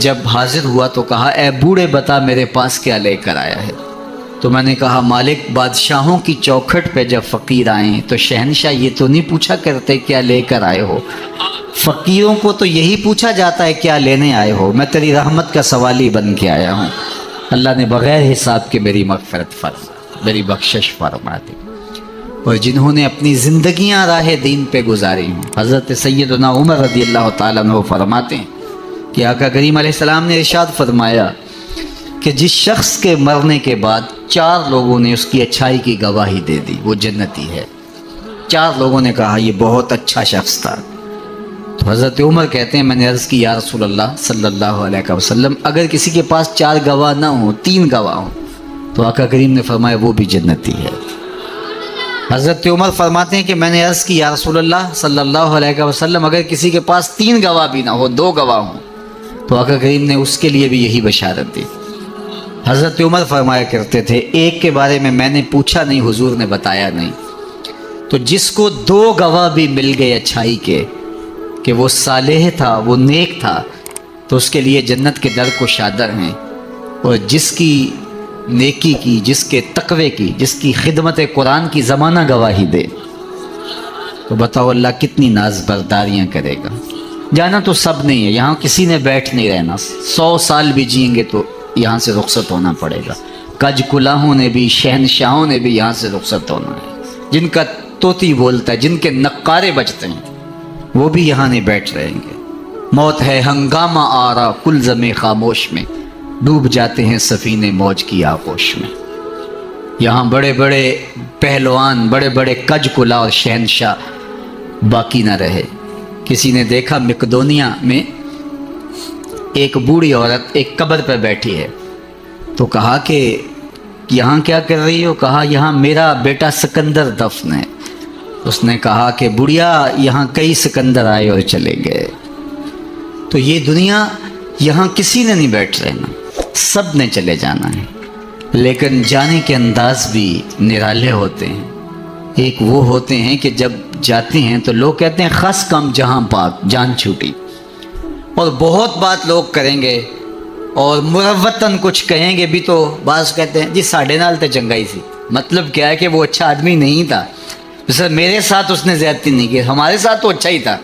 جب حاضر ہوا تو کہا اے بوڑھے بتا میرے پاس کیا لے کر آیا ہے؟ تو میں نے کہا مالک بادشاہوں کی چوکھٹ پہ جب فقیر آئیں تو شہنشاہ یہ تو نہیں پوچھا کرتے کیا لے کر آئے ہو، فقیروں کو تو یہی پوچھا جاتا ہے کیا لینے آئے ہو، میں تیری رحمت کا سوالی بن کے آیا ہوں۔ اللہ نے بغیر حساب کے میری مغفرت فرما، میری بخشش فرما دی۔ اور جنہوں نے اپنی زندگیاں راہ دین پہ گزاری ہوں، حضرت سیدنا عمر رضی اللہ تعالیٰ عنہ فرماتے ہیں کہ آقا کریم علیہ السلام نے ارشاد فرمایا کہ جس شخص کے مرنے کے بعد 4 لوگوں نے اس کی اچھائی کی گواہی دے دی وہ جنتی ہے۔ 4 لوگوں نے کہا یہ بہت اچھا شخص تھا۔ تو حضرت عمر کہتے ہیں میں نے عرض کی یا رسول اللہ صلی اللہ علیہ وسلم اگر کسی کے پاس 4 گواہ نہ ہوں 3 گواہ ہوں تو آقا کریم نے فرمایا وہ بھی جنتی ہے۔ حضرت عمر فرماتے ہیں کہ میں نے عرض کی یا رسول اللہ صلی اللہ علیہ وسلم اگر کسی کے پاس 3 گواہ بھی نہ ہو 2 گواہ ہوں تو آقا کریم نے اس کے لیے بھی یہی بشارت دی۔ حضرت عمر فرمایا کرتے تھے ایک کے بارے میں نے پوچھا نہیں حضور نے بتایا نہیں، تو جس کو 2 گواہ بھی مل گئے اچھائی کے کہ وہ صالح تھا وہ نیک تھا تو اس کے لیے جنت کے در کو شادر ہیں، اور جس کی نیکی کی، جس کے تقوی کی، جس کی خدمت قرآن کی زمانہ گواہی دے تو بتاؤ اللہ کتنی ناز برداریاں کرے گا۔ جانا تو سب نہیں ہے، یہاں کسی نے بیٹھ نہیں رہنا، 100 سال بھی جئیں گے تو یہاں سے رخصت ہونا پڑے گا۔ کج کلاہوں نے بھی شہنشاہوں نے بھی یہاں سے رخصت ہونا ہے، جن کا طوطی بولتا ہے، جن کے نقارے بجتے ہیں وہ بھی یہاں نہیں بیٹھ رہیں گے۔ موت ہے ہنگامہ آرا کلزم خاموش میں، ڈوب جاتے ہیں سفینے موج کی آغوش میں۔ یہاں بڑے بڑے پہلوان، بڑے بڑے کج کلا اور شہنشاہ باقی نہ رہے۔ کسی نے دیکھا مقدونیہ میں ایک بوڑھی عورت ایک قبر پہ بیٹھی ہے، تو کہا کہ یہاں کیا کر رہی ہو؟ کہا یہاں میرا بیٹا سکندر دفن ہے۔ اس نے کہا کہ بڑھیا یہاں کئی سکندر آئے اور چلے گئے، تو یہ دنیا یہاں کسی نے نہیں بیٹھ رہنا، سب نے چلے جانا ہے، لیکن جانے کے انداز بھی نرالے ہوتے ہیں۔ ایک وہ ہوتے ہیں کہ جب جاتے ہیں تو لوگ کہتے ہیں خاص کم جہاں پاک جان چھوٹی، اور بہت بات لوگ کریں گے اور مروتاً کچھ کہیں گے بھی، تو بعض کہتے ہیں جی ساڑھے نال تے چنگائی سی، مطلب کیا ہے کہ وہ اچھا آدمی نہیں تھا، سر میرے ساتھ اس نے زیادتی نہیں کی، ہمارے ساتھ تو اچھا ہی تھا۔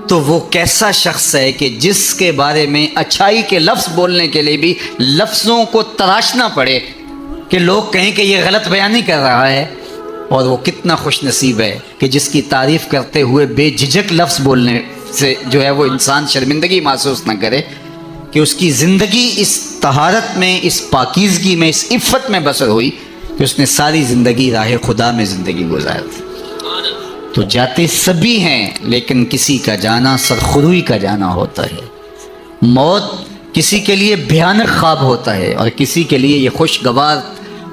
تو وہ کیسا شخص ہے کہ جس کے بارے میں اچھائی کے لفظ بولنے کے لیے بھی لفظوں کو تراشنا پڑے کہ لوگ کہیں کہ یہ غلط بیانی کر رہا ہے، اور وہ کتنا خوش نصیب ہے کہ جس کی تعریف کرتے ہوئے بے جھجک لفظ بولنے سے جو ہے وہ انسان شرمندگی محسوس نہ کرے کہ اس کی زندگی اس طہارت میں، اس پاکیزگی میں، اس عفت میں بسر ہوئی کہ اس نے ساری زندگی راہ خدا میں زندگی گزار دی۔ تو جاتے سبھی ہیں لیکن کسی کا جانا سرخروئی کا جانا ہوتا ہے۔ موت کسی کے لیے بھیانک خواب ہوتا ہے اور کسی کے لیے یہ خوشگوار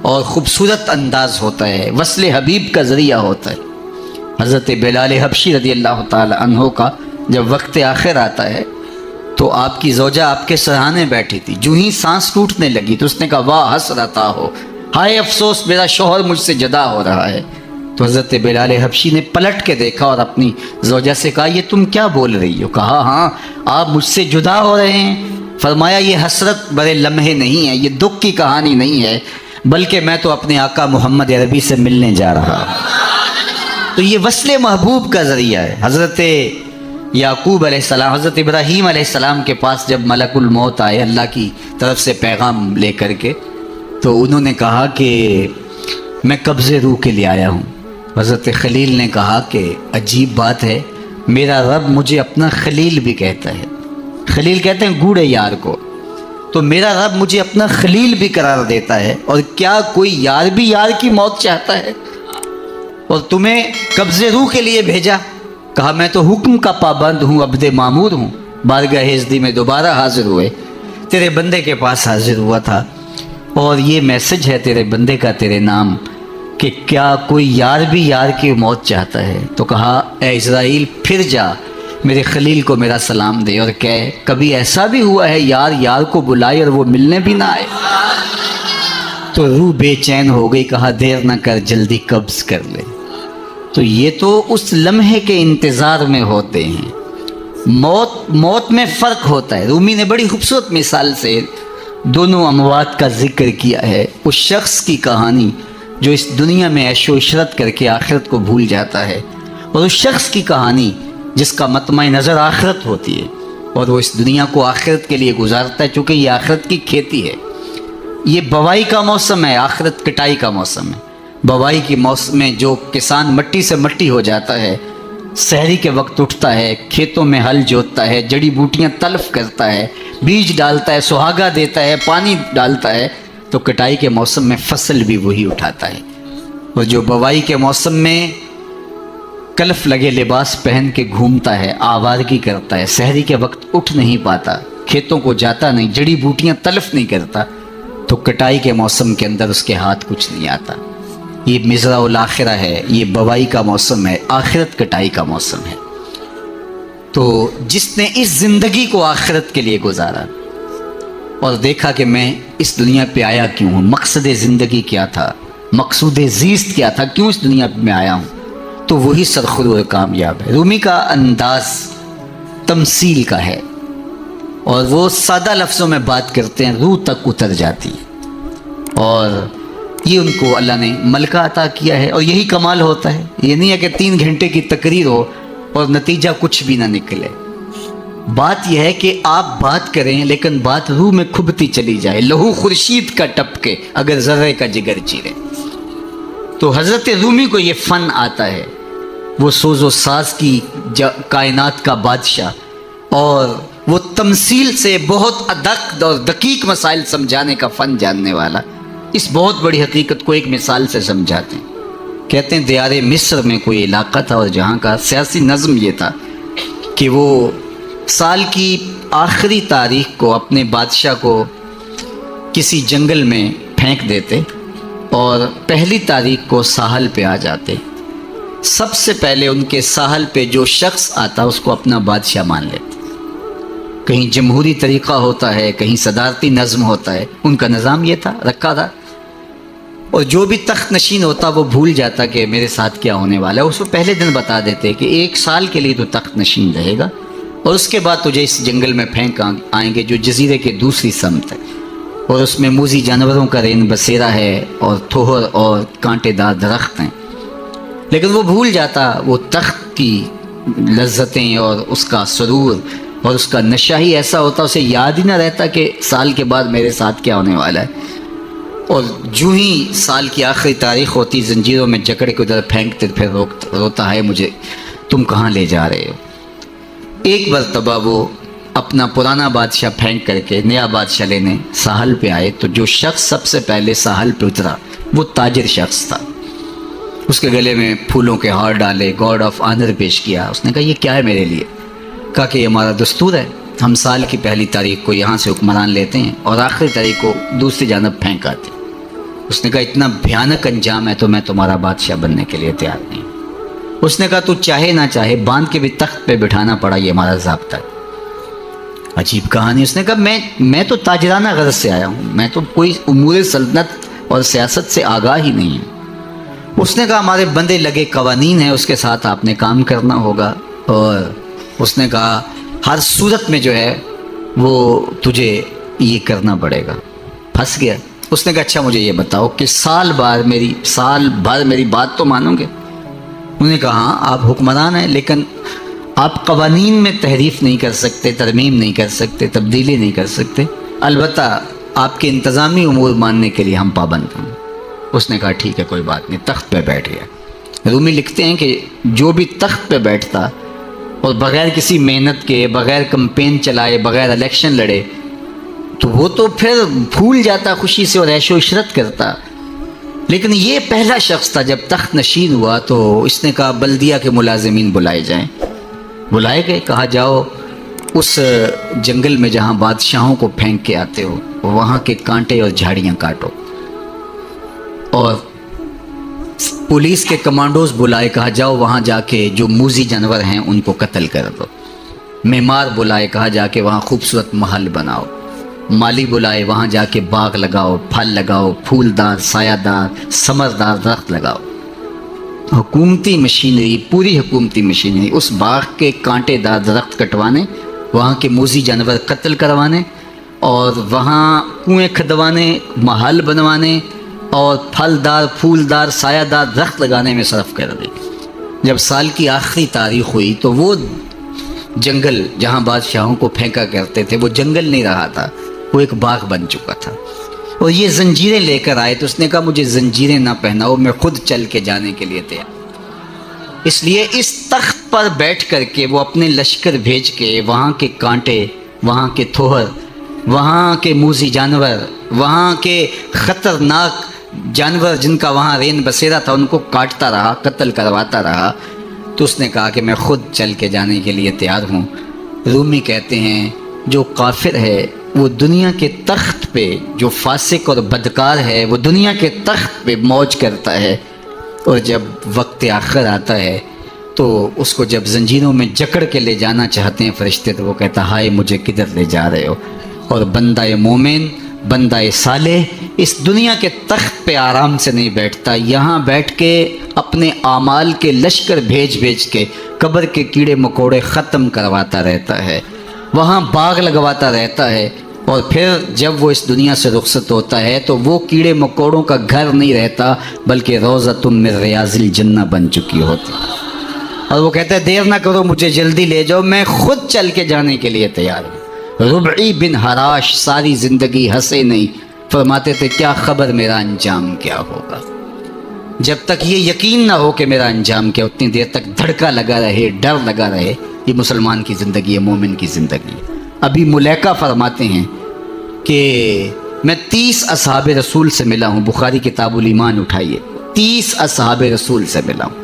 اور خوبصورت انداز ہوتا ہے، وصل حبیب کا ذریعہ ہوتا ہے۔ حضرت بلال حبشی رضی اللہ تعالی عنہ کا جب وقت آخر آتا ہے تو آپ کی زوجہ آپ کے سرہانے بیٹھی تھی، جو ہی سانس ٹوٹنے لگی تو اس نے کہا واہ حسرتا ہو، ہائے افسوس میرا شوہر مجھ سے جدا ہو رہا ہے۔ تو حضرت بلال حبشی نے پلٹ کے دیکھا اور اپنی زوجہ سے کہا یہ تم کیا بول رہی ہو؟ کہا ہاں آپ مجھ سے جدا ہو رہے ہیں۔ فرمایا یہ حسرت بڑے لمحے نہیں ہے، یہ دکھ کی کہانی نہیں ہے، بلکہ میں تو اپنے آقا محمد عربی سے ملنے جا رہا ہوں۔ تو یہ وصل محبوب کا ذریعہ ہے۔ حضرت یعقوب علیہ السلام، حضرت ابراہیم علیہ السلام کے پاس جب ملک الموت آئے اللہ کی طرف سے پیغام لے کر کے، تو انہوں نے کہا کہ میں قبض روح کے لیے آیا ہوں۔ حضرت خلیل نے کہا کہ عجیب بات ہے، میرا رب مجھے اپنا خلیل بھی کہتا ہے، خلیل کہتے ہیں گوڑے یار کو، تو میرا رب مجھے اپنا خلیل بھی قرار دیتا ہے، اور کیا کوئی یار بھی یار کی موت چاہتا ہے؟ اور تمہیں قبض روح کے لیے بھیجا۔ کہا میں تو حکم کا پابند ہوں، عبد معمور ہوں، بارگاہ ہزدی میں دوبارہ حاضر ہوئے، تیرے بندے کے پاس حاضر ہوا تھا، اور یہ میسج ہے تیرے بندے کا تیرے نام کہ کیا کوئی یار بھی یار کی موت چاہتا ہے؟ تو کہا اے اسرائیل پھر جا میرے خلیل کو میرا سلام دے اور کہے کبھی ایسا بھی ہوا ہے یار یار کو بلائے اور وہ ملنے بھی نہ آئے؟ تو روح بے چین ہو گئی، کہا دیر نہ کر جلدی قبض کر لے۔ تو یہ تو اس لمحے کے انتظار میں ہوتے ہیں، موت میں فرق ہوتا ہے. رومی نے بڑی خوبصورت مثال سے دونوں اموات کا ذکر کیا ہے. اس شخص کی کہانی جو اس دنیا میں عیش و عشرت کر کے آخرت کو بھول جاتا ہے، اور اس شخص کی کہانی جس کا مطمع نظر آخرت ہوتی ہے اور وہ اس دنیا کو آخرت کے لیے گزارتا ہے، چونکہ یہ آخرت کی کھیتی ہے. یہ بوائی کا موسم ہے، آخرت کٹائی کا موسم ہے. بوائی کے موسم میں جو کسان مٹی سے مٹی ہو جاتا ہے، سحری کے وقت اٹھتا ہے، کھیتوں میں ہل جوتتا ہے، جڑی بوٹیاں تلف کرتا ہے، بیج ڈالتا ہے، سہاگا دیتا ہے، پانی ڈالتا ہے، تو کٹائی کے موسم میں فصل بھی وہی اٹھاتا ہے. اور جو بوائی کے موسم میں کلف لگے لباس پہن کے گھومتا ہے، آوارگی کرتا ہے، سحری کے وقت اٹھ نہیں پاتا، کھیتوں کو جاتا نہیں، جڑی بوٹیاں تلف نہیں کرتا، تو کٹائی کے موسم کے اندر اس کے ہاتھ کچھ نہیں آتا. یہ مزرع الاخرہ ہے، یہ بوائی کا موسم ہے، آخرت کٹائی کا موسم ہے. تو جس نے اس زندگی کو آخرت کے لیے گزارا اور دیکھا کہ میں اس دنیا پہ آیا کیوں ہوں، مقصد زندگی کیا تھا، مقصود زیست کیا تھا، کیوں اس دنیا پہ میں آیا ہوں، تو وہی سرخرو کامیاب ہے. رومی کا انداز تمثیل کا ہے اور وہ سادہ لفظوں میں بات کرتے ہیں، روح تک اتر جاتی ہے. اور یہ ان کو اللہ نے ملکہ عطا کیا ہے. اور یہی کمال ہوتا ہے. یہ نہیں ہے کہ 3 گھنٹے کی تقریر ہو اور نتیجہ کچھ بھی نہ نکلے. بات یہ ہے کہ آپ بات کریں لیکن بات روح میں کھبتی چلی جائے، لہو خورشید کا ٹپکے اگر ذرے کا جگر چیرے. تو حضرت رومی کو یہ فن آتا ہے، وہ سوز و ساز کی کائنات کا بادشاہ، اور وہ تمثیل سے بہت ادق اور دقیق مسائل سمجھانے کا فن جاننے والا. اس بہت بڑی حقیقت کو ایک مثال سے سمجھاتے ہیں. کہتے ہیں دیار مصر میں کوئی علاقہ تھا اور جہاں کا سیاسی نظم یہ تھا کہ وہ سال کی آخری تاریخ کو اپنے بادشاہ کو کسی جنگل میں پھینک دیتے اور پہلی تاریخ کو ساحل پہ آ جاتے. سب سے پہلے ان کے ساحل پہ جو شخص آتا اس کو اپنا بادشاہ مان لیتے. کہیں جمہوری طریقہ ہوتا ہے، کہیں صدارتی نظم ہوتا ہے، ان کا نظام یہ تھا، رکھا تھا. اور جو بھی تخت نشین ہوتا وہ بھول جاتا کہ میرے ساتھ کیا ہونے والا ہے. اس کو پہلے دن بتا دیتے کہ 1 سال کے لیے تو تخت نشین رہے گا اور اس کے بعد تجھے اس جنگل میں پھینک آئیں گے جو جزیرے کے دوسری سمت ہے، اور اس میں موذی جانوروں کا رین بسیرا ہے اور تھوہر اور کانٹے دار درخت ہیں. لیکن وہ بھول جاتا وہ تخت کی لذتیں اور اس کا سرور اور اس کا نشہ ہی ایسا ہوتا، اسے یاد ہی نہ رہتا کہ سال کے بعد میرے ساتھ کیا ہونے والا ہے. اور جو ہی سال کی آخری تاریخ ہوتی زنجیروں میں جکڑ کے ادھر پھینکتے پھر روتا ہے مجھے تم کہاں لے جا رہے ہو. ایک مرتبہ وہ اپنا پرانا بادشاہ پھینک کر کے نیا بادشاہ لینے ساحل پہ آئے تو جو شخص سب سے پہلے ساحل پہ اترا وہ تاجر شخص تھا. اس کے گلے میں پھولوں کے ہار ڈالے، گارڈ آف آنر پیش کیا. اس نے کہا یہ کیا ہے میرے لیے؟ کہا کہ یہ ہمارا دستور ہے، ہم سال کی پہلی تاریخ کو یہاں سے حکمران لیتے ہیں اور آخری تاریخ کو دوسری جانب پھینک آتے ہیں. اس نے کہا اتنا بھیانک انجام ہے تو میں تمہارا بادشاہ بننے کے لیے تیار نہیں. اس نے کہا تو چاہے نہ چاہے باندھ کے بھی تخت پہ بٹھانا پڑا، یہ ہمارا ضابطہ ہے. عجیب کہانی. اس نے کہا میں تو تاجرانہ غرض سے آیا ہوں، میں تو کوئی امور سلطنت اور سیاست سے آگاہ ہی نہیں ہوں. اس نے کہا ہمارے بندے لگے قوانین ہیں، اس کے ساتھ آپ نے کام کرنا ہوگا. اور اس نے کہا ہر صورت میں جو ہے وہ تجھے یہ کرنا پڑے گا. پھنس گیا. اس نے کہا اچھا مجھے یہ بتاؤ کہ سال بھر میری بات تو مانو گے؟ انہوں نے کہا ہاں آپ حکمران ہیں لیکن آپ قوانین میں تحریف نہیں کر سکتے، ترمیم نہیں کر سکتے، تبدیلی نہیں کر سکتے، البتہ آپ کے انتظامی امور ماننے کے لیے ہم پابند ہیں. اس نے کہا ٹھیک ہے کوئی بات نہیں. تخت پہ بیٹھ گیا. رومی لکھتے ہیں کہ جو بھی تخت پہ بیٹھتا اور بغیر کسی محنت کے، بغیر کمپین چلائے، بغیر الیکشن لڑے تو وہ تو پھر بھول جاتا خوشی سے اور عیش و عشرت کرتا. لیکن یہ پہلا شخص تھا جب تخت نشین ہوا تو اس نے کہا بلدیہ کے ملازمین بلائے جائیں. بلائے گئے. کہا جاؤ اس جنگل میں جہاں بادشاہوں کو پھینک کے آتے ہو وہاں کے کانٹے اور جھاڑیاں کاٹو. اور پولیس کے کمانڈوز بلائے. کہا جاؤ وہاں جا کے جو موذی جانور ہیں ان کو قتل کر دو. معمار بلائے. کہا جا کے وہاں خوبصورت محل بناؤ. مالی بلائے. وہاں جا کے باغ لگاؤ، پھل لگاؤ، پھولدار، سایہ دار، ثمردار درخت لگاؤ. حکومتی مشینری، پوری حکومتی مشینری اس باغ کے کانٹے دار درخت کٹوانے، وہاں کے موذی جانور قتل کروانے، اور وہاں کنویں کھدوانے، محل بنوانے اور پھلدار پھولدار سایہ دار درخت لگانے میں صرف کر دی۔ جب سال کی آخری تاریخ ہوئی تو وہ جنگل جہاں بادشاہوں کو پھینکا کرتے تھے وہ جنگل نہیں رہا تھا، وہ ایک باغ بن چکا تھا۔ اور یہ زنجیریں لے کر آئے تو اس نے کہا مجھے زنجیریں نہ پہناؤ، میں خود چل کے جانے کے لیے تیار۔ اس لیے اس تخت پر بیٹھ کر کے وہ اپنے لشکر بھیج کے وہاں کے کانٹے، وہاں کے تھوہر، وہاں کے موذی جانور، وہاں کے خطرناک جانور جن کا وہاں رین بسیرا تھا ان کو کاٹتا رہا، قتل کرواتا رہا۔ تو اس نے کہا کہ میں خود چل کے جانے کے لیے تیار ہوں۔ رومی کہتے ہیں جو کافر ہے وہ دنیا کے تخت پہ، جو فاسق اور بدکار ہے وہ دنیا کے تخت پہ موج کرتا ہے، اور جب وقت آخر آتا ہے تو اس کو جب زنجیروں میں جکڑ کے لے جانا چاہتے ہیں فرشتے تو وہ کہتا ہائے مجھے کدھر لے جا رہے ہو۔ اور بندہ مومن، بندہ صالح اس دنیا کے تخت پہ آرام سے نہیں بیٹھتا، یہاں بیٹھ کے اپنے اعمال کے لشکر بھیج بھیج کے قبر کے کیڑے مکوڑے ختم کرواتا رہتا ہے، وہاں باغ لگواتا رہتا ہے، اور پھر جب وہ اس دنیا سے رخصت ہوتا ہے تو وہ کیڑے مکوڑوں کا گھر نہیں رہتا بلکہ روضۃ من ریاض الجنہ بن چکی ہوتی۔ اور وہ کہتا ہے دیر نہ کرو مجھے جلدی لے جاؤ، میں خود چل کے جانے کے لیے تیار ہوں۔ ربعی بن حراش ساری زندگی ہنسے نہیں، فرماتے تھے کیا خبر میرا انجام کیا ہوگا۔ جب تک یہ یقین نہ ہو کہ میرا انجام کیا، اتنی دیر تک دھڑکا لگا رہے، ڈر لگا رہے۔ یہ مسلمان کی زندگی ہے، مومن کی زندگی ہے۔ ابھی ملیکہ فرماتے ہیں کہ میں 30 اصحاب رسول سے ملا ہوں، بخاری کتاب الایمان اٹھائیے، 30 اصحاب رسول سے ملا ہوں،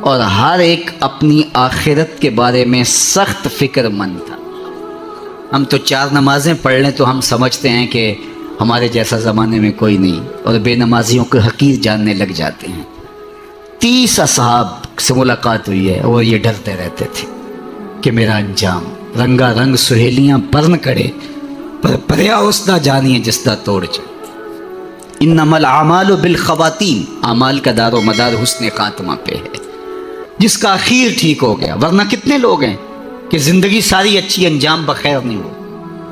اور ہر ایک اپنی آخرت کے بارے میں سخت فکر مند تھا۔ ہم تو 4 نمازیں پڑھ لیں تو ہم سمجھتے ہیں کہ ہمارے جیسا زمانے میں کوئی نہیں، اور بے نمازیوں کو حقیر جاننے لگ جاتے ہیں۔ 30 اصحاب سے ملاقات ہوئی ہے اور یہ ڈرتے رہتے تھے کہ میرا انجام، رنگا رنگ سہیلیاں پرن کڑے پر پریا اس نہ جانیے جس دا توڑ چے۔ انما الاعمال بالخواتین، اعمال کا دار و مدار حسن خاتمہ پہ ہے، جس کا اخیر ٹھیک ہو گیا۔ ورنہ کتنے لوگ ہیں کہ زندگی ساری اچھی، انجام بخیر نہیں ہو۔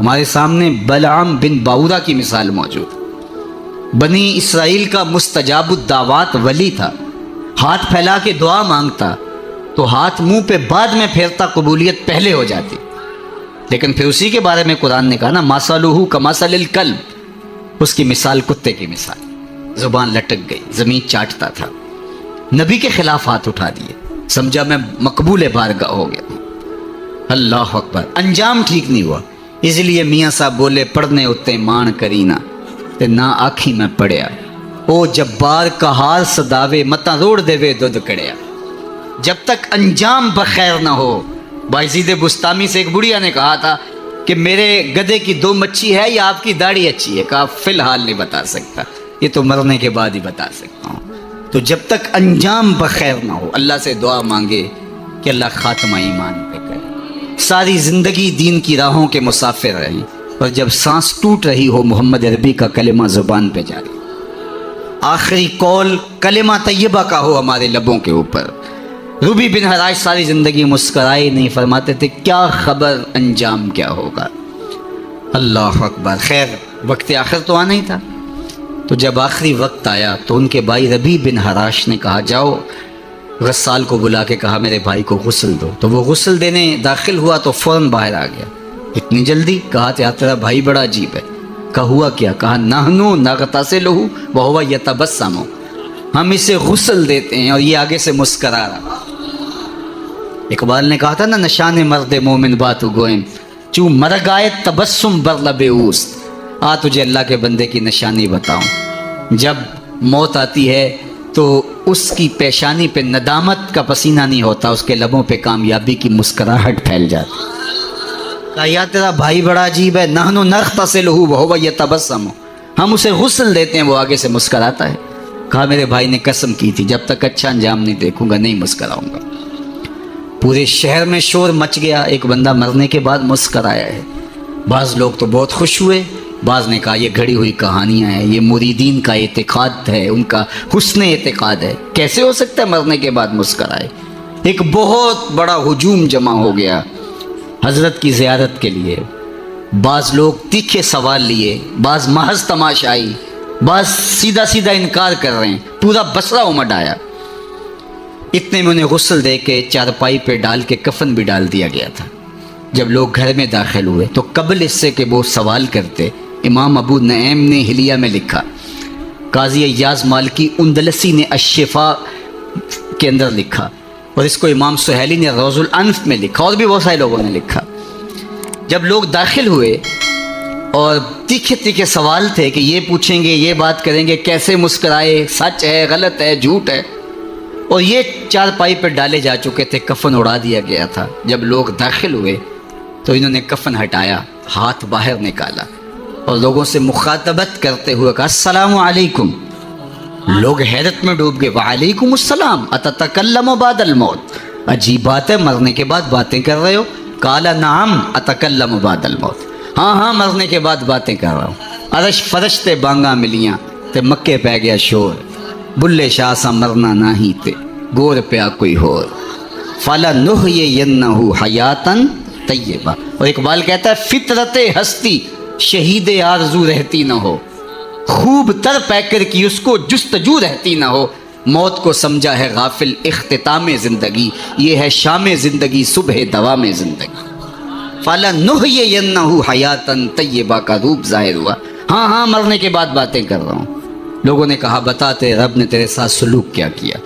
ہمارے سامنے بلعام بن باورا کی مثال موجود۔ بنی اسرائیل کا مستجاب الدعوات ولی تھا، ہاتھ پھیلا کے دعا مانگتا تو ہاتھ منہ پہ بعد میں پھیرتا، قبولیت پہلے ہو جاتی۔ لیکن پھر اسی کے بارے میں قرآن نے کہا نا مَثَلُهُ كَمَثَلِ الْكَلْبِ، اس کی مثال کتے کی مثال، زبان لٹک گئی، زمین چاٹتا تھا، نبی کے خلاف ہاتھ اٹھا دیے، سمجھا میں مقبول بارگاہ ہو گیا۔ اللہ اکبر، انجام ٹھیک نہیں ہوا۔ اس لیے میاں صاحب بولے پڑھنے اتے مان کرینا تے نہ آکھی میں پڑھیا، او جبار کا ہار صداوے متا روڑ دے وے دودھ کڑیا۔ جب تک انجام بخیر نہ ہو۔ بائزید بستامی سے ایک بڑھیا نے کہا تھا کہ میرے گدھے کی 2 مچھی ہے یا آپ کی داڑھی اچھی ہے؟ کہا فی الحال نہیں بتا سکتا، یہ تو مرنے کے بعد ہی بتا سکتا ہوں۔ تو جب تک انجام بخیر نہ ہو اللہ سے دعا مانگے کہ اللہ خاتمہ ایمان پہ کرے۔ ساری زندگی دین کی راہوں کے مسافر رہیں، اور جب سانس ٹوٹ رہی ہو محمد عربی کا کلمہ زبان پہ جاری، آخری قول کلمہ طیبہ کا ہو ہمارے لبوں کے اوپر۔ ربی بن حراش ساری زندگی مسکرائے نہیں، فرماتے تھے کیا خبر انجام کیا ہوگا۔ اللہ اکبر۔ خیر وقت آخر تو آنا ہی تھا، تو جب آخری وقت آیا تو ان کے بھائی ربی بن حراش نے کہا جاؤ، غسال کو بلا کے کہا میرے بھائی کو غسل دو۔ تو وہ غسل دینے داخل ہوا تو فوراً باہر آ گیا۔ اتنی جلدی؟ کہا تھا تیرا بھائی بڑا عجیب ہے۔ کہا ہوا کیا؟ کہا نحنو نغتسلہ وہو یتبسم، ہم اسے غسل دیتے ہیں اور یہ آگے سے مسکرا رہا۔ اقبال نے کہا تھا نا نشان مرد مومن باتو گوئم، چوں مرگ آئے تبسم بر لب اوست۔ آ تجھے اللہ کے بندے کی نشانی بتاؤں، جب موت آتی ہے تو اس کی پیشانی پہ ندامت کا پسینہ نہیں ہوتا، اس کے لبوں پہ کامیابی کی مسکراہٹ پھیل جاتی۔ کہا یا تیرا بھائی بڑا عجیب ہے، نحنو نغتسلہ وہو یتبسم، ہم اسے غسل دیتے ہیں وہ آگے سے مسکراتا ہے۔ کہا میرے بھائی نے قسم کی تھی جب تک اچھا انجام نہیں دیکھوں گا نہیں مسکراؤں گا۔ پورے شہر میں شور مچ گیا، ایک بندہ مرنے کے بعد مسکرایا ہے۔ بعض لوگ تو بہت خوش ہوئے، بعض نے کہا یہ گھڑی ہوئی کہانیاں ہیں، یہ مریدین کا اعتقاد ہے، ان کا حسن اعتقاد ہے، کیسے ہو سکتا ہے مرنے کے بعد مسکرائے۔ ایک بہت بڑا ہجوم جمع ہو گیا حضرت کی زیارت کے لیے۔ بعض لوگ تیکھے سوال لیے، بعض محض تماشائی، بعض سیدھا سیدھا انکار کر رہے ہیں، پورا بصرہ امڈ آیا۔ اتنے میں انہیں غسل دے کے چارپائی پہ ڈال کے کفن بھی ڈال دیا گیا تھا۔ جب لوگ گھر میں داخل ہوئے تو قبل اس سے کہ وہ سوال کرتے، امام ابو نعیم نے حلیہ میں لکھا، قاضی ایاز مالکی اندلسی نے الشفاء کے اندر لکھا، اور اس کو امام سہیلی نے روض الانف میں لکھا، اور بھی بہت سارے لوگوں نے لکھا۔ جب لوگ داخل ہوئے اور تیکھے تیکھے سوال تھے کہ یہ پوچھیں گے، یہ بات کریں گے، کیسے مسکرائے، سچ ہے، غلط ہے، جھوٹ ہے، اور یہ چارپائی پہ ڈالے جا چکے تھے، کفن اڑا دیا گیا تھا۔ جب لوگ داخل ہوئے تو انہوں نے کفن ہٹایا، ہاتھ باہر نکالا اور لوگوں سے مخاطبت کرتے ہوئے کہا السلام علیکم۔ لوگ حیرت میں ڈوب گئے، وعلیکم السلام، اتتکلم بعد الموت، عجیب بات ہے، مرنے کے بعد باتیں کر رہے ہو؟ قال نعم اتکلم بعد الموت، ہاں ہاں مرنے کے بعد باتیں کر رہا ہوں۔ عرش فرش تے بانگا ملیاں تے مکے پہ گیا شور، بلے شاہ سا مرنا نہ ہی تے گور پیا کوئی ہور، فَلَنُحْيِيَنَّهُ حَيَاتًا طیبہ۔ اور اقبال کہتا ہے فطرت ہستی شہید آرزو رہتی نہ ہو، خوب تر پیکر کی اس کو جستجو رہتی نہ ہو، موت کو سمجھا ہے غافل اختتام زندگی، یہ ہے شام زندگی صبح دوام زندگی۔ فَلَنُحْيِيَنَّهُ حَيَاتًا طیبہ کا روپ ظاہر ہوا، ہاں ہاں مرنے کے بعد باتیں کر رہا ہوں۔ لوگوں نے کہا بتاتے رب نے تیرے ساتھ سلوک کیا کیا؟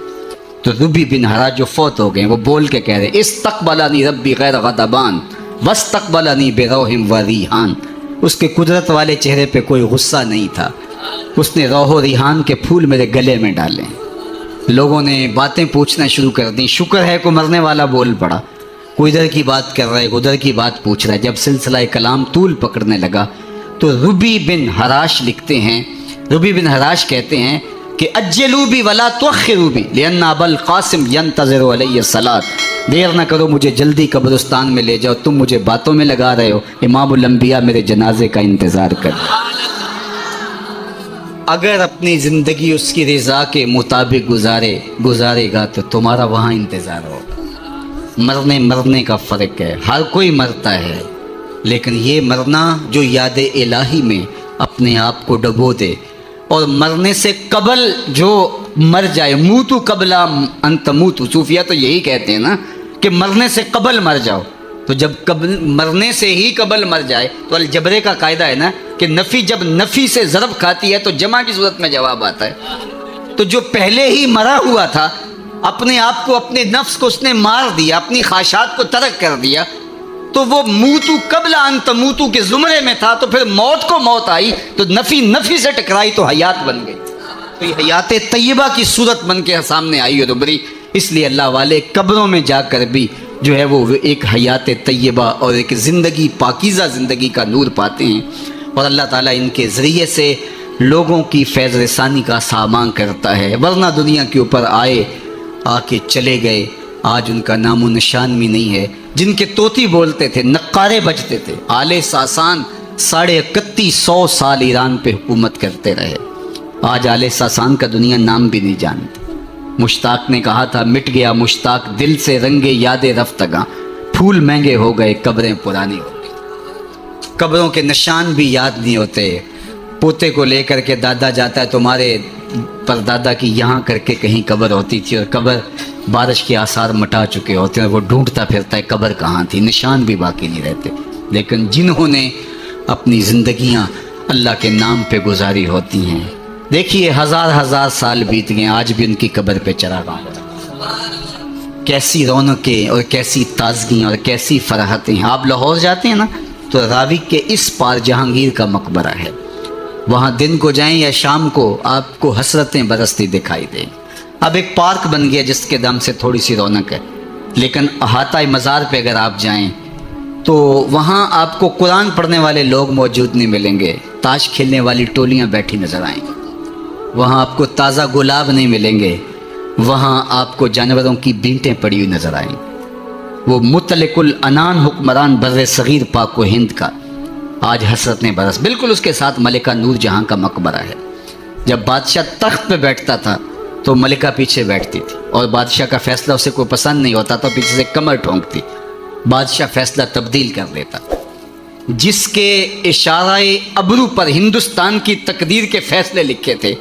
تو ربی بن حراج جو فوت ہو گئے وہ بول کے کہہ رہے استقبلنی ربی غیر غضبان واستقبلنی بروح و ریحان، اس کے قدرت والے چہرے پہ کوئی غصہ نہیں تھا، اس نے روح و ریحان کے پھول میرے گلے میں ڈالے۔ لوگوں نے باتیں پوچھنا شروع کر دیں، شکر ہے کوئی مرنے والا بول پڑا، کوئی ادھر کی بات کر رہا ہے، ادھر کی بات پوچھ رہا ہے۔ جب سلسلہ کلام طول پکڑنے لگا تو ربی بن حراش لکھتے ہیں، ربی بن حراش کہتے ہیں کہ اجلوا بی ولا تؤخروا بی لان ابا القاسم ينتظر علی الصلاۃ، دیر نہ کرو مجھے جلدی قبرستان میں لے جاؤ، تم مجھے باتوں میں لگا رہے ہو، امام الانبیاء میرے جنازے کا انتظار کر۔ اگر اپنی زندگی اس کی رضا کے مطابق گزارے گا تو تمہارا وہاں انتظار ہوگا۔ مرنے کا فرق ہے، ہر کوئی مرتا ہے، لیکن یہ مرنا جو یاد الہی میں اپنے آپ کو ڈبو دے، اور مرنے سے قبل جو مر جائے، موتو قبل ان تموتو، صوفیہ تو یہی کہتے ہیں نا کہ مرنے سے قبل مر جاؤ، تو جب مرنے سے ہی قبل مر جائے تو الجبرے کا قاعدہ ہے نا کہ نفی جب نفی سے ضرب کھاتی ہے تو جمع کی صورت میں جواب آتا ہے۔ تو جو پہلے ہی مرا ہوا تھا، اپنے آپ کو، اپنے نفس کو اس نے مار دیا، اپنی خواہشات کو ترک کر دیا، تو وہ موتو قبل ان تموتو کے زمرے میں تھا، تو پھر موت کو موت آئی تو نفی سے ٹکرائی تو حیات بن گئی، تو یہ حیات طیبہ کی صورت بن کے سامنے آئی اور ابھری۔ اس لیے اللہ والے قبروں میں جا کر بھی جو ہے وہ ایک حیات طیبہ اور ایک زندگی، پاکیزہ زندگی کا نور پاتے ہیں، اور اللہ تعالیٰ ان کے ذریعے سے لوگوں کی فیض رسانی کا سامان کرتا ہے، ورنہ دنیا کے اوپر آ کے چلے گئے، آج ان کا نام و نشان بھی نہیں ہے۔ جن کے طوطی بولتے تھے، نقارے بجتے تھے، آل ساسان 3150 سال ایران پہ حکومت کرتے رہے، آج آل ساسان کا دنیا نام بھی نہیں جانتی۔ مشتاق نے کہا تھا مٹ گیا مشتاق دل سے رنگے یاد رفتگاں، پھول مہنگے ہو گئے قبریں پرانی ہو گئی۔ قبروں کے نشان بھی یاد نہیں ہوتے۔ پوتے کو لے کر کے دادا جاتا ہے، تمہارے پر دادا کی یہاں کر کے کہیں قبر ہوتی تھی، اور قبر بارش کے آثار مٹا چکے ہوتے ہیں، وہ ڈھونڈتا پھرتا ہے قبر کہاں تھی، نشان بھی باقی نہیں رہتے۔ لیکن جنہوں نے اپنی زندگیاں اللہ کے نام پہ گزاری ہوتی ہیں، دیکھیے ہزار سال بیت گئے، آج بھی ان کی قبر پہ چراغاں ہو رہا ہے۔ کیسی رونقیں اور کیسی تازگیاں اور کیسی فرحتیں۔ آپ لاہور جاتے ہیں نا تو راوی کے اس پار جہانگیر کا مقبرہ ہے، وہاں دن کو جائیں یا شام کو آپ کو حسرتیں برستی دکھائی دیں۔ اب ایک پارک بن گیا جس کے دم سے تھوڑی سی رونق ہے، لیکن احاطہ مزار پہ اگر آپ جائیں تو وہاں آپ کو قرآن پڑھنے والے لوگ موجود نہیں ملیں گے، تاش کھیلنے والی ٹولیاں بیٹھی نظر آئیں گی، وہاں آپ کو تازہ گلاب نہیں ملیں گے، وہاں آپ کو جانوروں کی بینٹیں پڑی ہوئی نظر آئیں۔ وہ مطلق العنان حکمران بر صغیر پاک و ہند کا آج حسرت نے برس. بالکل اس کے ساتھ ملکہ نور جہاں کا مقبرہ ہے. جب بادشاہ تخت پہ بیٹھتا تھا تو ملکہ پیچھے بیٹھتی تھی اور بادشاہ کا فیصلہ اسے کوئی پسند نہیں ہوتا تو پیچھے سے کمر ٹھونکتی. بادشاہ فیصلہ تبدیل کر دیتا. جس کے اشارہ ابرو پر ہندوستان کی تقدیر کے فیصلے لکھے تھے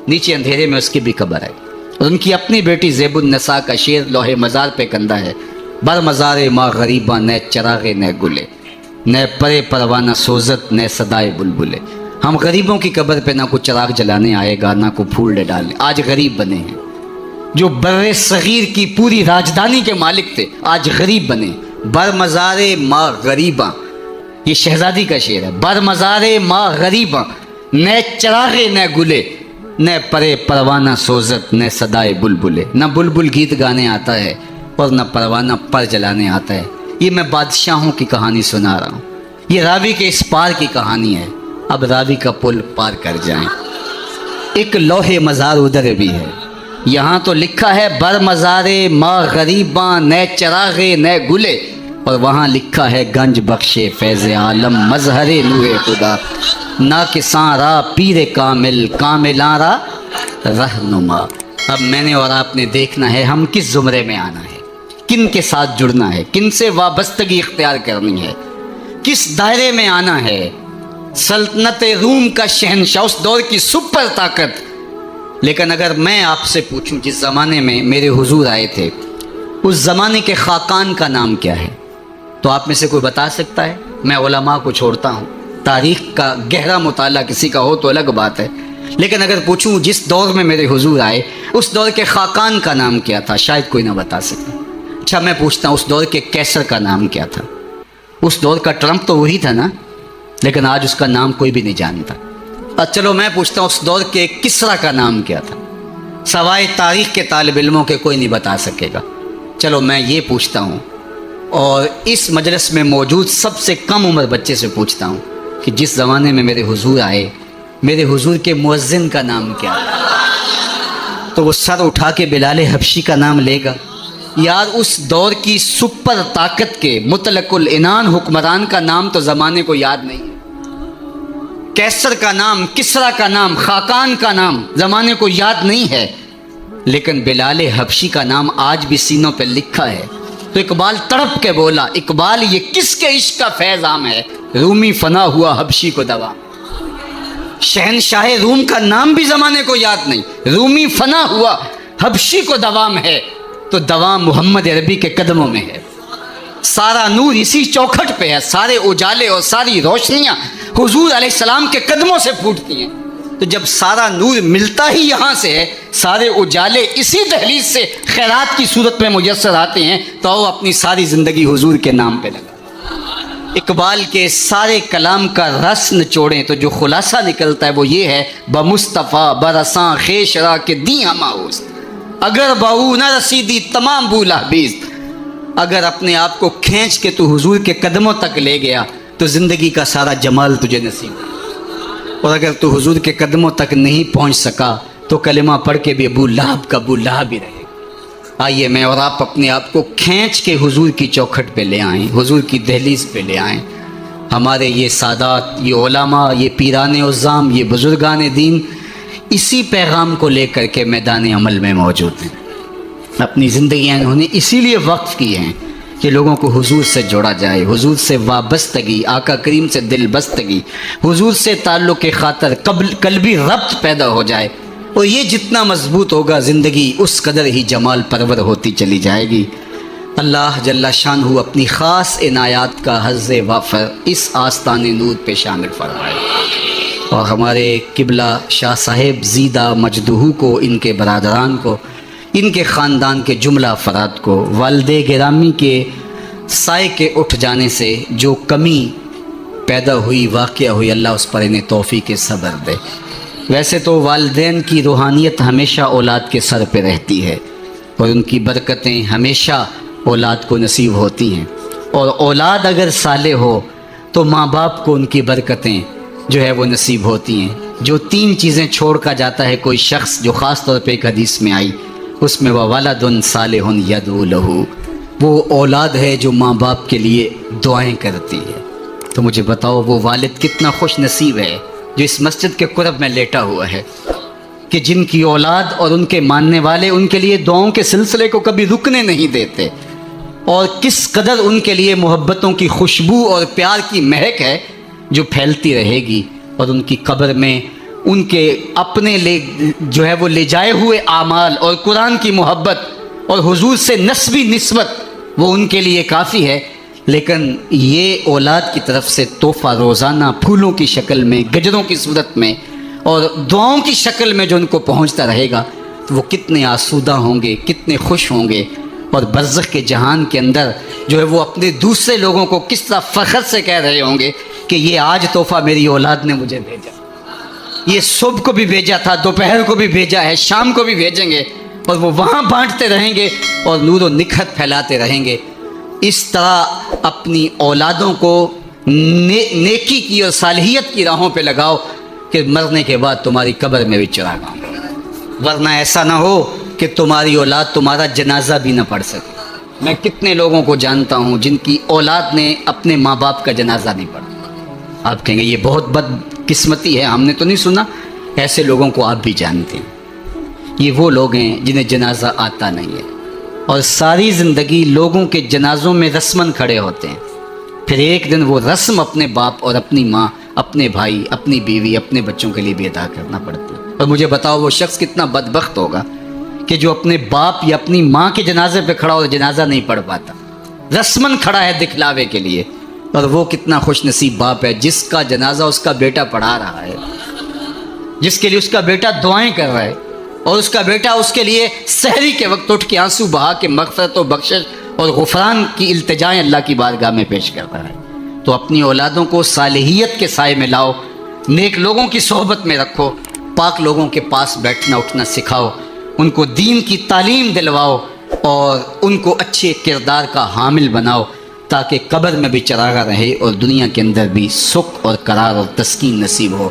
نیچے اندھیرے میں اس کی بھی قبر ہے. اور ان کی اپنی بیٹی زیب النساء کا شعر لوح مزار پہ کندہ ہے. بر مزار ماں غریباں نہ چراغے نہ گلے، نہ پرے پروانہ سوزت نہ صدائے بلبلے. ہم غریبوں کی قبر پہ نہ کوئی چراغ جلانے آئے گا نہ کوئی پھول ڈالنے. آج غریب بنے ہیں. جو بر صغیر کی پوری راجدھانی کے مالک تھے آج غریب بنے. بر مزار ماں غریباں، یہ شہزادی کا شعر ہے. بر مزار ماں غریباں نہ چراغے نہ گلے، نہ پرے پروانہ سوزت نہ صدائے بلبلے. نہ بلبل گیت گانے آتا ہے اور نہ پروانہ پر جلانے آتا ہے. یہ میں بادشاہوں کی کہانی سنا رہا ہوں. یہ راوی کے اس پار کی کہانی ہے. اب راوی کا پل پار کر جائیں. ایک لوح مزار ادھر بھی ہے. یہاں تو لکھا ہے بر مزار ماں غریباں نہ چراغے نہ گلے، اور وہاں لکھا ہے گنج بخشے فیض عالم مظہر نور خدا، نہ کساں را پیر کامل کاملاں را رہنما. اب میں نے اور آپ نے دیکھنا ہے ہم کس زمرے میں آنا ہے، کن کے ساتھ جڑنا ہے، کن سے وابستگی اختیار کرنی ہے، کس دائرے میں آنا ہے. سلطنت روم کا شہنشاہ، اس دور کی سپر طاقت. لیکن اگر میں آپ سے پوچھوں جس زمانے میں میرے حضور آئے تھے اس زمانے کے خاقان کا نام کیا ہے تو آپ میں سے کوئی بتا سکتا ہے؟ میں علماء کو چھوڑتا ہوں، تاریخ کا گہرا مطالعہ کسی کا ہو تو الگ بات ہے. لیکن اگر پوچھوں جس دور میں میرے حضور آئے اس دور کے خاقان کا نام کیا تھا، شاید کوئی نہ بتا سکے. اچھا میں پوچھتا ہوں اس دور کے کیسر کا نام کیا تھا؟ اس دور کا ٹرمپ تو وہی تھا نا، لیکن آج اس کا نام کوئی بھی نہیں جانتا. چلو میں پوچھتا ہوں اس دور کے کسرا کا نام کیا تھا؟ سوائے تاریخ کے طالب علموں کے کوئی نہیں بتا سکے گا. چلو میں یہ پوچھتا ہوں اور اس مجلس میں موجود سب سے کم عمر بچے سے پوچھتا ہوں کہ جس زمانے میں میرے حضور آئے میرے حضور کے مؤذن کا نام کیا تھا؟ تو وہ سر اٹھا کے بلال حبشی کا نام لے گا. یار اس دور کی سپر طاقت کے مطلق العنان حکمران کا نام تو زمانے کو یاد نہیں ہے. کیسر کا نام، کسرا کا نام، خاقان کا نام زمانے کو یاد نہیں ہے، لیکن بلال حبشی کا نام آج بھی سینوں پہ لکھا ہے. تو اقبال تڑپ کے بولا، اقبال یہ کس کے عشق کا فیض عام ہے؟ رومی فنا ہوا حبشی کو دوا. شہنشاہ روم کا نام بھی زمانے کو یاد نہیں. رومی فنا ہوا حبشی کو دوام ہے، تو دوام محمد عربی کے قدموں میں ہے. سارا نور اسی چوکھٹ پہ ہے. سارے اجالے اور ساری روشنیاں حضور علیہ السلام کے قدموں سے پھوٹتی ہیں. تو جب سارا نور ملتا ہی یہاں سے ہے، سارے اجالے اسی دہلیز سے خیرات کی صورت میں میسر آتے ہیں، تو وہ اپنی ساری زندگی حضور کے نام پہ لگا. اقبال کے سارے کلام کا رس نچوڑیں تو جو خلاصہ نکلتا ہے وہ یہ ہے، بمصطفیٰ برساں خیشرا کے دی ہماؤز، اگر بہو نہ رسیدی تمام بولا بیز. اگر اپنے آپ کو کھینچ کے تو حضور کے قدموں تک لے گیا تو زندگی کا سارا جمال تجھے نصیب ہو. اور اگر تو حضور کے قدموں تک نہیں پہنچ سکا تو کلمہ پڑھ کے بھی ابو لہب کا ابو لہب ہی رہے. آئیے میں اور آپ اپنے آپ کو کھینچ کے حضور کی چوکھٹ پہ لے آئیں، حضور کی دہلیز پہ لے آئیں. ہمارے یہ سادات، یہ علماء، یہ پیران عظام، یہ بزرگان دین اسی پیغام کو لے کر کے میدان عمل میں موجود ہیں. اپنی زندگیاں انہوں نے اسی لیے وقف کی ہیں کہ لوگوں کو حضور سے جوڑا جائے، حضور سے وابستگی، آقا کریم سے دل بستگی، حضور سے تعلق خاطر قلبی ربط پیدا ہو جائے. اور یہ جتنا مضبوط ہوگا زندگی اس قدر ہی جمال پرور ہوتی چلی جائے گی. اللہ جل شانہ اپنی خاص عنایات کا حظ وافر اس آستان نور پہ شامل فرمائے، اور ہمارے قبلہ شاہ صاحب زیدہ مجدہو کو، ان کے برادران کو، ان کے خاندان کے جملہ افراد کو والد گرامی کے سائے کے اٹھ جانے سے جو کمی پیدا ہوئی، واقعہ ہوئی، اللہ اس پر انہیں توفیق صبر دے. ویسے تو والدین کی روحانیت ہمیشہ اولاد کے سر پہ رہتی ہے اور ان کی برکتیں ہمیشہ اولاد کو نصیب ہوتی ہیں، اور اولاد اگر صالح ہو تو ماں باپ کو ان کی برکتیں جو ہے وہ نصیب ہوتی ہیں. جو تین چیزیں چھوڑ کر جاتا ہے کوئی شخص، جو خاص طور پہ ایک حدیث میں آئی، اس میں وَوَلَدٌ صَالِحٌ يَدْعُو لَهُ، وہ اولاد ہے جو ماں باپ کے لیے دعائیں کرتی ہے. تو مجھے بتاؤ وہ والد کتنا خوش نصیب ہے جو اس مسجد کے قرب میں لیٹا ہوا ہے، کہ جن کی اولاد اور ان کے ماننے والے ان کے لیے دعاؤں کے سلسلے کو کبھی رکنے نہیں دیتے، اور کس قدر ان کے لیے محبتوں کی خوشبو اور پیار کی مہک ہے جو پھیلتی رہے گی، اور ان کی قبر میں ان کے اپنے جو ہے وہ لے جائے ہوئے اعمال اور قرآن کی محبت اور حضور سے نسبی نسبت وہ ان کے لیے کافی ہے۔ لیکن یہ اولاد کی طرف سے تحفہ روزانہ پھولوں کی شکل میں، گجروں کی صورت میں اور دعاؤں کی شکل میں جو ان کو پہنچتا رہے گا، تو وہ کتنے آسودہ ہوں گے، کتنے خوش ہوں گے، اور برزخ کے جہان کے اندر جو ہے وہ اپنے دوسرے لوگوں کو کس طرح فخر سے کہہ رہے ہوں گے کہ یہ آج تحفہ میری اولاد نے مجھے بھیجا، یہ صبح کو بھی بھیجا تھا، دوپہر کو بھی بھیجا ہے، شام کو بھی بھیجیں گے، اور وہ وہاں بانٹتے رہیں گے اور نور و نکھت پھیلاتے رہیں گے۔ اس طرح اپنی اولادوں کو نیکی کی اور صالحیت کی راہوں پہ لگاؤ کہ مرنے کے بعد تمہاری قبر میں بھی چراغ ہوں، ورنہ ایسا نہ ہو کہ تمہاری اولاد تمہارا جنازہ بھی نہ پڑھ سکے۔ میں کتنے لوگوں کو جانتا ہوں جن کی اولاد نے اپنے ماں باپ کا جنازہ نہیں پڑھا۔ آپ کہیں گے یہ بہت بد قسمتی ہے، ہم نے تو نہیں سنا۔ ایسے لوگوں کو آپ بھی جانتے ہیں۔ یہ وہ لوگ ہیں جنہیں جنازہ آتا نہیں ہے، اور ساری زندگی لوگوں کے جنازوں میں رسماً کھڑے ہوتے ہیں، پھر ایک دن وہ رسم اپنے باپ اور اپنی ماں، اپنے بھائی، اپنی بیوی، اپنے بچوں کے لیے بھی ادا کرنا پڑتا ہے۔ اور مجھے بتاؤ وہ شخص کتنا بدبخت ہوگا کہ جو اپنے باپ یا اپنی ماں کے جنازے پہ کھڑا ہو جنازہ نہیں پڑھ پاتا، رسماً کھڑا ہے دکھلاوے کے لیے، اور وہ کتنا خوش نصیب باپ ہے جس کا جنازہ اس کا بیٹا پڑھا رہا ہے، جس کے لیے اس کا بیٹا دعائیں کر رہا ہے، اور اس کا بیٹا اس کے لیے سحری کے وقت اٹھ کے آنسو بہا کے مغفرت و بخشش اور غفران کی التجائیں اللہ کی بارگاہ میں پیش کر رہا ہے۔ تو اپنی اولادوں کو صالحیت کے سائے میں لاؤ، نیک لوگوں کی صحبت میں رکھو، پاک لوگوں کے پاس بیٹھنا اٹھنا سکھاؤ، ان کو دین کی تعلیم دلواؤ، اور ان کو اچھے کردار کا حامل بناؤ، تاکہ قبر میں بھی چراغاں رہے اور دنیا کے اندر بھی سکھ اور قرار اور تسکین نصیب ہو۔